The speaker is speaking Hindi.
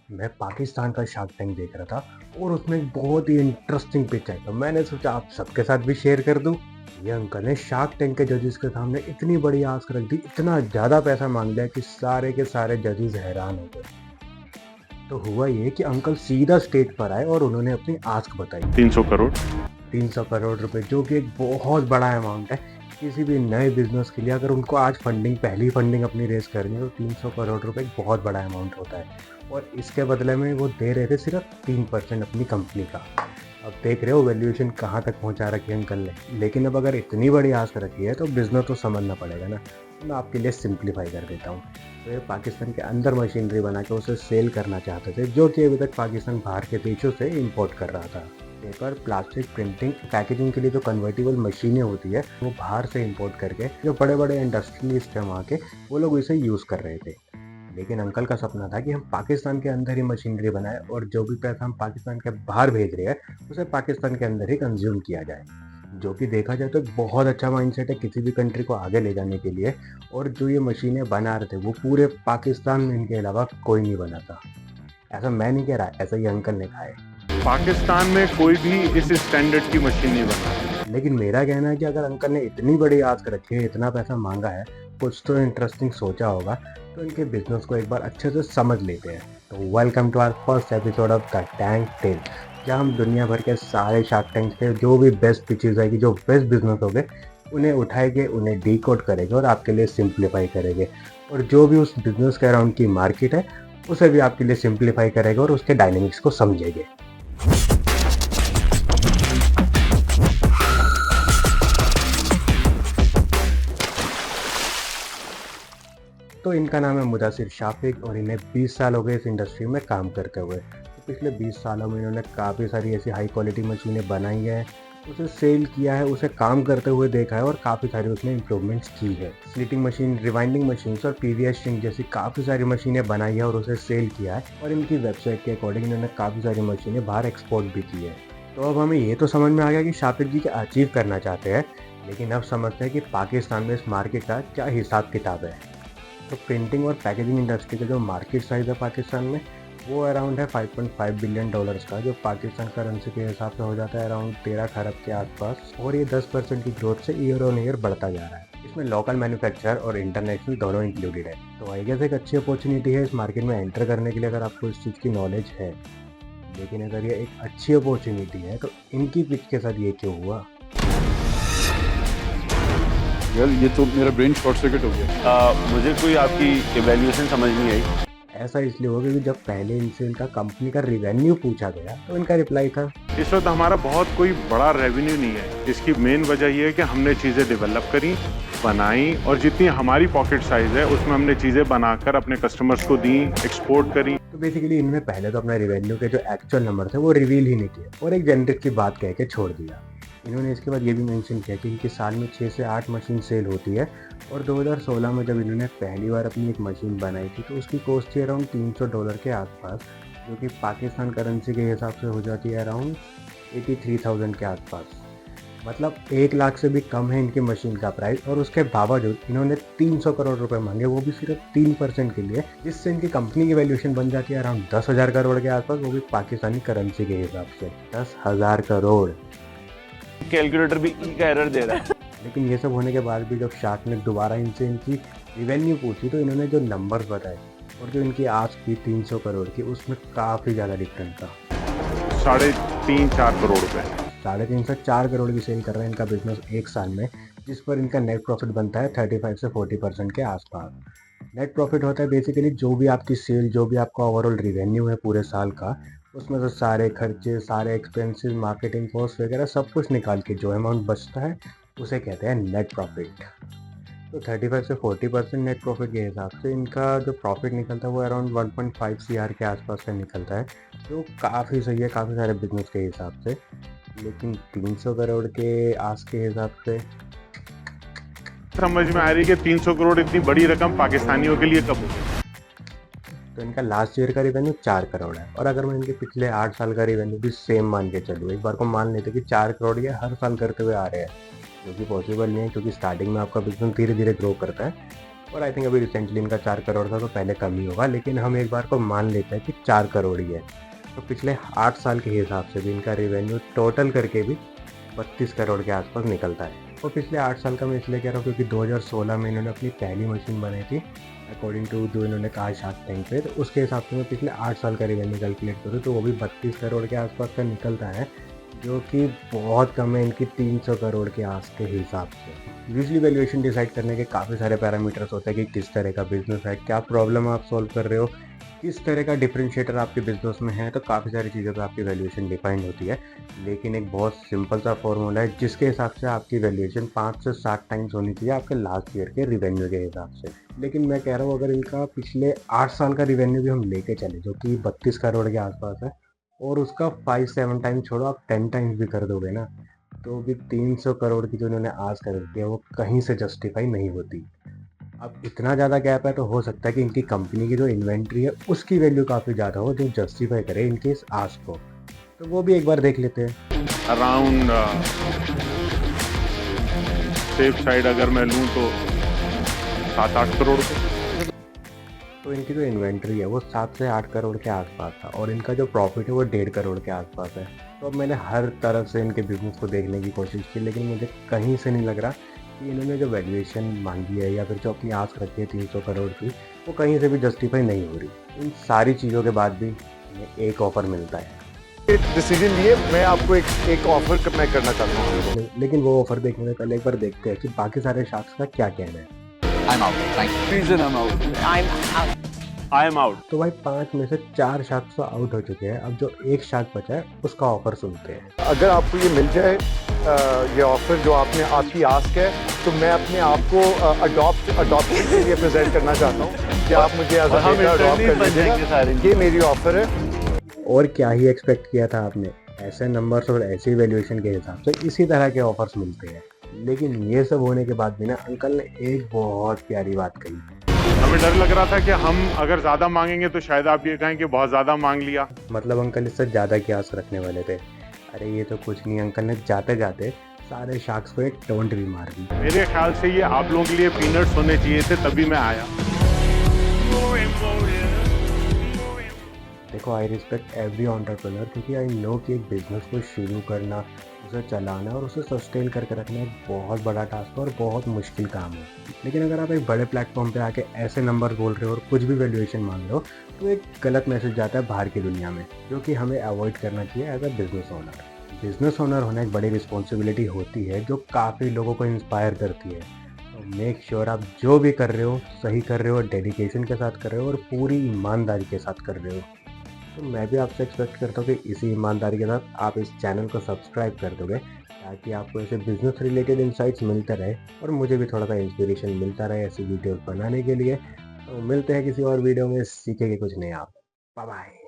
मैं पाकिस्तान का शार्क टैंक देख रहा था और उसमें एक बहुत ही इंटरेस्टिंग पिच आई, तो मैंने सोचा आप सबके साथ भी शेयर कर दूं। ये अंकल ने शार्क टैंक के जजेस के सामने इतनी बड़ी आस्क रख दी, इतना ज़्यादा पैसा मांग लिया कि सारे के सारे जजेस हैरान हो गए। तो हुआ ये कि अंकल सीधा स्टेज पर आए और उन्होंने अपनी आस्क बताई। 300 करोड़। 300 करोड़ रुपए, जो कि एक बहुत बड़ा अमाउंट है किसी भी नए बिजनेस के लिए। अगर उनको आज फंडिंग, पहली फंडिंग अपनी रेस करनी है, तो 300 करोड़ रुपए एक बहुत बड़ा अमाउंट होता है। और इसके बदले में वो दे रहे थे सिर्फ 3% अपनी कंपनी का। अब देख रहे हो वैल्यूएशन कहाँ तक पहुँचा रखी है अंकल ने। लेकिन अब अगर इतनी बड़ी आस रखी है तो बिजनेस तो समझना पड़ेगा ना। तो मैं आपके लिए सिंप्लीफाई कर देता हूँ। तो ये पाकिस्तान के अंदर मशीनरी बना के उसे सेल करना चाहते थे, जो कि अभी तक पाकिस्तान बाहर के देशों से इम्पोर्ट कर रहा था। पेपर, प्लास्टिक, प्रिंटिंग, पैकेजिंग के लिए जो कन्वर्टेबल मशीनें होती है, वो बाहर से इंपोर्ट करके जो बड़े बड़े इंडस्ट्रियलिस्ट हैं वहाँ के, वो लोग इसे यूज़ कर रहे थे। लेकिन अंकल का सपना था कि हम पाकिस्तान के अंदर ही मशीनरी बनाए और जो भी पैसा हम पाकिस्तान के बाहर भेज रहे हैं उसे पाकिस्तान के अंदर ही कंज्यूम किया जाए। जो कि देखा जाए तो एक बहुत अच्छा माइंडसेट है किसी भी कंट्री को आगे ले जाने के लिए। और जो ये मशीनें बना रहे थे वो पूरे पाकिस्तान में इनके अलावा कोई नहीं बनाता। ऐसा मैं नहीं कह रहा, ऐसा ही अंकल ने कहा है। पाकिस्तान में कोई भी इस स्टैंडर्ड की मशीन नहीं बना। लेकिन मेरा कहना है कि अगर अंकल ने इतनी बड़ी आस्क रखी है, इतना पैसा मांगा है, कुछ तो इंटरेस्टिंग सोचा होगा। तो इनके बिजनेस को एक बार अच्छे से समझ लेते हैं। तो welcome to our first episode of the tank tale, जहाँ हम दुनिया भर के सारे शार्क टैंक के जो भी बेस्ट पिचेस आएगी, जो बेस्ट बिजनेस हो गए, उन्हें उठाएंगे, उन्हें डीकोड करेंगे और आपके लिए सिंप्लीफाई करेंगे। और जो भी उस बिजनेस के अराउंड की मार्केट है उसे भी आपके लिए सिंप्लीफाई करेंगे और उसके डायनेमिक्स को समझेंगे। तो इनका नाम है मुदासिर शाफिक और इन्हें 20 साल हो गए इस इंडस्ट्री में काम करते हुए। तो पिछले 20 सालों में इन्होंने काफ़ी सारी ऐसी हाई क्वालिटी मशीनें बनाई हैं, उसे सेल किया है, उसे काम करते हुए देखा है और काफ़ी सारी उसमें इम्प्रूवमेंट्स की है। स्लिटिंग मशीन, रिवाइंडिंग मशीन और पीवीएस स्ट्रिंग जैसी काफ़ी सारी मशीनें बनाई है और उसे सेल किया है। और इनकी वेबसाइट के अकॉर्डिंग इन्होंने काफ़ी सारी मशीनें बाहर एक्सपोर्ट भी की है। तो अब हमें ये तो समझ में आ गया कि शाफिक जी क्या अचीव करना चाहते हैं। लेकिन अब समझते हैं कि पाकिस्तान में इस मार्केट का क्या हिसाब किताब है। तो प्रिंटिंग और पैकेजिंग इंडस्ट्री का जो मार्केट साइज़ है पाकिस्तान में, वो अराउंड है $5.5 बिलियन का, जो पाकिस्तान करेंसी के हिसाब से हो जाता है अराउंड 13 खरब के आसपास। और ये 10% की ग्रोथ से ईयर ऑन ईयर बढ़ता जा रहा है। इसमें लोकल मैन्युफैक्चरर और इंटरनेशनल दोनों इंक्लूडेड है। तो आई गेस एक अच्छी अपॉर्चुनिटी है इस मार्केट में एंटर करने के लिए, अगर आपको इस चीज़ की नॉलेज है। लेकिन अगर ये एक अच्छी अपॉर्चुनिटी है तो इनकी पिच के साथ ये क्यों हुआ? यार ये तो मेरा ब्रेन शॉर्ट सर्किट हो गया। मुझे कोई आपकी इवैल्यूएशन समझ नहीं आई। ऐसा इसलिए हुआ क्योंकि जब पहले इनसे इनका कंपनी का रिवेन्यू पूछा गया तो इनका रिप्लाई था, इस वक्त हमारा बहुत कोई बड़ा रेवेन्यू नहीं है। इसकी मेन वजह यह है कि हमने चीज़ें डेवलप करी, बनाई, और जितनी हमारी पॉकेट साइज है उसमें हमने चीज़ें बनाकर अपने कस्टमर्स को दी, एक्सपोर्ट करी। तो बेसिकली इनमें पहले तो अपना रिवेन्यू के जो एक्चुअल नंबर थे वो रिवील ही नहीं किए और एक जेनरिक की बात कह के छोड़ दिया। इन्होंने इसके बाद ये भी मेंशन किया कि इनकी साल में 6 से 8 मशीन सेल होती है। और 2016 में जब इन्होंने पहली बार अपनी एक मशीन बनाई थी तो उसकी कॉस्ट थी अराउंड $300 के आसपास, जो कि पाकिस्तान करेंसी के हिसाब से हो जाती है अराउंड 83,000 के आसपास। मतलब 1 लाख से भी कम है इनकी मशीन का प्राइस। और उसके बावजूद इन्होंने 300 करोड़ रुपए मांगे, वो भी सिर्फ 3% के लिए, जिससे इनकी कंपनी की वैल्यूएशन बन जाती है अराउंड 10,000 करोड़ के आसपास, वो भी पाकिस्तानी करेंसी के हिसाब से 10,000 करोड़। कैलकुलेटर भी ई का एरर दे रहा है। लेकिन ये सब होने के बाद भी जब शार्क ने दोबारा इनसे इनकी रिवेन्यू पूछी तो इन्होंने जो नंबर्स बताए और जो इनकी आस्क थी 300 करोड़ की, उसमें काफ़ी ज़्यादा डिफरेंस था। 3.5-4 करोड़ रुपए। 3.5 से 4 करोड़ की सेल कर रहा है इनका बिजनेस एक साल में, जिस पर इनका नेट प्रॉफिट बनता है 35 से 40% के आसपास। नेट प्रॉफिट होता है बेसिकली जो भी आपकी सेल, जो भी आपका ओवरऑल रिवेन्यू है पूरे साल का, उसमें से सारे खर्चे, सारे एक्सपेंसेस, मार्केटिंग कॉस्ट वगैरह सब कुछ निकाल के जो अमाउंट बचता है उसे कहते हैं नेट प्रॉफिट। तो 35 से 40% नेट प्रॉफिट के हिसाब से इनका जो प्रॉफिट निकलता है वो अराउंड 1.5 CR के आसपास का निकलता है, जो काफ़ी सही है काफ़ी सारे बिजनेस के हिसाब से। लेकिन 300 करोड़ के आस के हिसाब से समझ में आ रही है कि 300 करोड़ इतनी बड़ी रकम पाकिस्तानियों के लिए कब होगी। तो इनका लास्ट ईयर का रिवेन्यू 4 करोड़ है। और अगर मैं इनके पिछले 8 साल का रिवेन्यू भी सेम मान के चलूँ, एक बार को मान लेते कि 4 करोड़ ये हर साल करते हुए आ रहे हैं, जो कि पॉसिबल नहीं है क्योंकि स्टार्टिंग में आपका बिजनेस धीरे धीरे ग्रो करता है। और आई थिंक अभी रिसेंटली इनका 4 करोड़ था, तो पहले कम ही होगा, लेकिन हम एक बार को मान लेते हैं कि 4 करोड़ ही है। तो पिछले 8 साल के हिसाब से भी इनका रेवेन्यू टोटल करके भी 32 करोड़ के आसपास निकलता है। और पिछले 8 साल का मैं इसलिए कह रहा हूँ क्योंकि 2016 में इन्होंने अपनी पहली मशीन बनाई थी, अकॉर्डिंग टू जो इन्होंने कहा शार्क टैंक पे। तो उसके हिसाब से मैं पिछले 8 साल का रेवेन्यू कैलकुलेट करूँ तो वो भी 32 करोड़ के आसपास का निकलता है, जो कि बहुत कम है इनकी 300 करोड़ के आस के हिसाब से। यूजली वैल्यूएशन डिसाइड करने के काफ़ी सारे पैरामीटर्स होते हैं कि किस तरह का बिजनेस है, क्या प्रॉब्लम आप सॉल्व कर रहे हो, किस तरह का डिफरेंशिएटर आपके बिजनेस में है, तो काफ़ी सारी चीज़ों पर आपकी वैल्यूएशन डिफाइंड होती है। लेकिन एक बहुत सिंपल सा फॉर्मूला है जिसके हिसाब से आपकी वैल्यूएशन 5 से 7 टाइम्स होनी चाहिए आपके लास्ट ईयर के रिवेन्यू के हिसाब से। लेकिन मैं कह रहा हूँ अगर इनका पिछले 8 साल का रिवेन्यू भी हम लेके चले जो कि 32 करोड़ के आसपास है, और उसका 5-7 टाइम्स छोड़ो, आप 10 टाइम्स भी कर दोगे ना, तो भी 300 करोड़ की जो इन्होंने आस कर रखी है वो कहीं से जस्टिफाई नहीं होती। अब इतना ज़्यादा गैप है तो हो सकता है कि इनकी कंपनी की जो इन्वेंट्री है उसकी वैल्यू काफ़ी ज़्यादा हो जो जस्टिफाई करे इनके इस आस को। तो वो भी एक बार देख लेते हैं। अराउंड सेफ साइड अगर मैं लूँ तो 7-8 करोड़ को। तो इनकी जो इन्वेंट्री है वो 7 से 8 करोड़ के आसपास था, और इनका जो प्रॉफिट है वो 1.5 करोड़ के आसपास है। तो अब मैंने हर तरफ से इनके बिजनेस को देखने की कोशिश की, लेकिन मुझे कहीं से नहीं लग रहा कि इन्होंने जो वैल्यूएशन मांगी है या फिर जो अपनी आस रखी है 300 करोड़ की, वो कहीं से भी जस्टिफाई नहीं हो रही। इन सारी चीज़ों के बाद भी हमें एक ऑफ़र मिलता है। डिसीजन लिए मैं आपको एक ऑफर मैं करना चाहता हूँ। लेकिन वो ऑफ़र देखने से पहले एक बार देखते हैं कि बाकी सारे शार्क्स का क्या कहना है। Reason I'm out. I am out. तो भाई 5 में से 4 शार्क्स तो आउट हो चुके हैं। अब जो एक शार्क बचा है उसका ऑफ़र सुनते हैं। अगर आपको ये मिल जाए ये ऑफर जो आपने आपकी आस्क है, तो मैं अपने आप को अडॉप्शन के लिए प्रेजेंट करना चाहता हूँ कि आप मुझे और हम अडॉप्ट इंटरव्यू कर बन जाएंगे सारे। लीजिएगा। ये मेरी ऑफर है। और क्या ही एक्सपेक्ट किया था आपने, ऐसे नंबर्स और ऐसी वैल्यूएशन के हिसाब से इसी तरह के ऑफर्स मिलते हैं। लेकिन ये सब होने के बाद भी ना अंकल ने एक बहुत प्यारी बात कही। हमें डर लग रहा था कि हम अगर ज़्यादा मांगेंगे तो शायद आप ये कहें कि बहुत ज़्यादा मांग लिया। मतलब अंकल इससे ज़्यादा की आस रखने वाले थे। अरे ये तो कुछ नहीं, अंकल ने जाते जाते सारे शार्क्स को एक टोंट भी मार दी। मेरे ख्याल से ये आप लोगों के लिए पीनट्स होने चाहिए थे, तभी मैं आया। देखो आई रिस्पेक्ट एवरी एंटरप्रेन्योर, क्योंकि आई नो कि एक बिजनेस को शुरू करना, उसे चलाना और उसे सस्टेन करके रखना एक बहुत बड़ा टास्क है और बहुत मुश्किल काम है। लेकिन अगर आप एक बड़े प्लेटफॉर्म पे आके ऐसे नंबर बोल रहे हो और कुछ भी वैल्यूएशन मांग रहे हो, तो एक गलत मैसेज जाता है बाहर की दुनिया में, जो कि हमें अवॉइड करना चाहिए as a business owner. Business owner होना एक बड़ी रिस्पॉन्सिबिलिटी होती है जो काफ़ी लोगों को इंस्पायर करती है। तो मेक श्योर आप जो भी कर रहे हो सही कर रहे हो, डेडिकेशन के साथ कर रहे हो और पूरी ईमानदारी के साथ कर रहे हो। तो मैं भी आपसे एक्सपेक्ट करता हूँ कि इसी ईमानदारी के साथ आप इस चैनल को सब्सक्राइब कर दोगे, ताकि आपको ऐसे बिजनेस रिलेटेड इंसाइट्स मिलते रहे और मुझे भी थोड़ा सा इंस्पिरेशन मिलता रहे ऐसी वीडियोस बनाने के लिए। तो मिलते हैं किसी और वीडियो में, सीखेंगे कुछ नया। Bye bye.